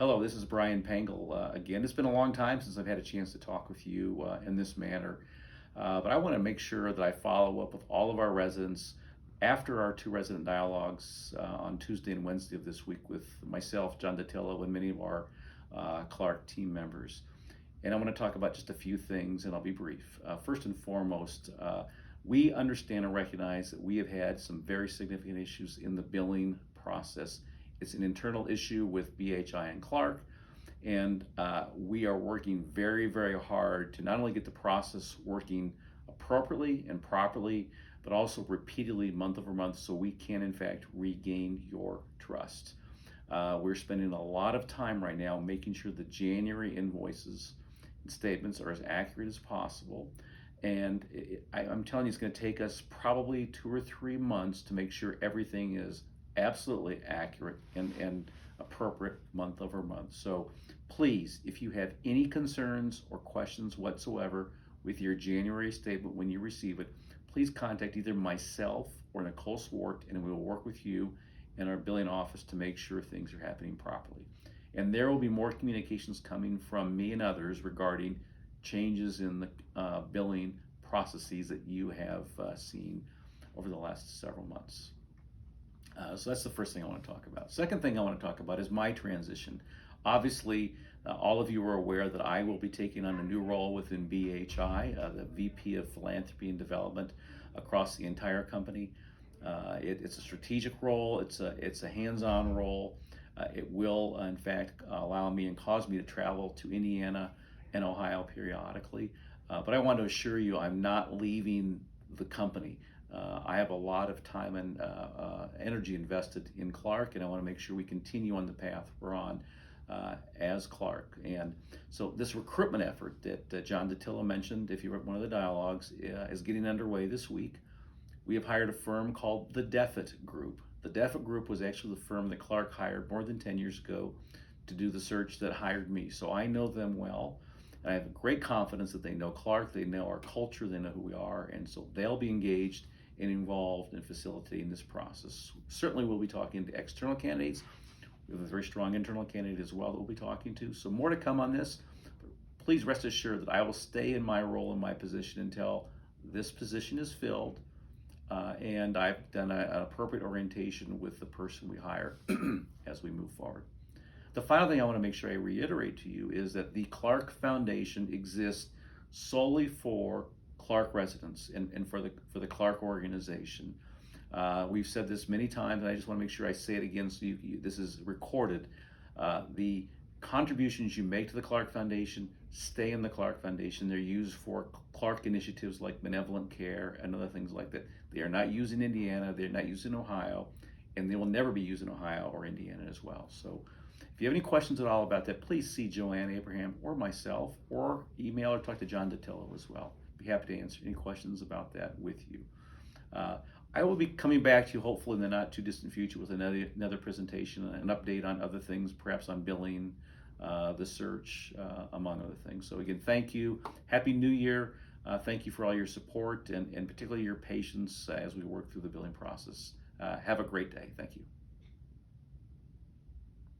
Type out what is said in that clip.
Hello, this is Brian Pangle. Again, it's been a long time since I've had a chance to talk with you in this manner, but I want to make sure that I follow up with all of our residents after our two resident dialogues on Tuesday and Wednesday of this week with myself, John Datillo, and many of our Clark team members. And I want to talk about just a few things, and I'll be brief. First and foremost, we understand and recognize that we have had some very significant issues in the billing process. It's an internal issue with BHI and Clark, and we are working very, very hard to not only get the process working appropriately and properly, but also repeatedly month over month so we can in fact regain your trust. We're spending a lot of time right now making sure the January invoices and statements are as accurate as possible. And I'm telling you, it's going to take us probably 2 or 3 months to make sure everything is absolutely accurate and appropriate month over month. So please, if you have any concerns or questions whatsoever with your January statement when you receive it, please contact either myself or Nicole Swart, and we will work with you in our billing office to make sure things are happening properly. And there will be more communications coming from me and others regarding changes in the billing processes that you have seen over the last several months. So that's the first thing I want to talk about. Second thing I want to talk about is my transition. Obviously, all of you are aware that I will be taking on a new role within BHI, the VP of Philanthropy and Development across the entire company. It's a strategic role. It's a hands-on role. It will, in fact, allow me and cause me to travel to Indiana and Ohio periodically. But I want to assure you I'm not leaving the company. I have a lot of time and energy invested in Clark, and I want to make sure we continue on the path we're on as Clark. And so this recruitment effort that John Datillo mentioned, if you read one of the dialogues, is getting underway this week. We have hired a firm called the Defit Group. The Defit Group was actually the firm that Clark hired more than 10 years ago to do the search that hired me. So I know them well. And I have great confidence that they know Clark, they know our culture, they know who we are, and so they'll be engaged and involved in facilitating this process. Certainly we'll be talking to external candidates. We have a very strong internal candidate as well that we'll be talking to. So more to come on this. But please rest assured that I will stay in my role and my position until this position is filled and I've done an appropriate orientation with the person we hire as we move forward. The final thing I want to make sure I reiterate to you is that the Clark Foundation exists solely for Clark residents and for the Clark organization. We've said this many times, and I just want to make sure I say it again so this is recorded. The contributions you make to the Clark Foundation stay in the Clark Foundation. They're used for Clark initiatives like benevolent care and other things like that. They are not used in Indiana, they're not used in Ohio, and they will never be used in Ohio or Indiana as well. So if you have any questions at all about that, please see Joanne Abraham or myself, or email or talk to John Datillo as well. Be happy to answer any questions about that with you. I will be coming back to you hopefully in the not too distant future with another presentation, an update on other things, perhaps on billing, the search, among other things. So again, thank you. Happy New Year. Thank you for all your support and particularly your patience as we work through the billing process. Have a great day. Thank you.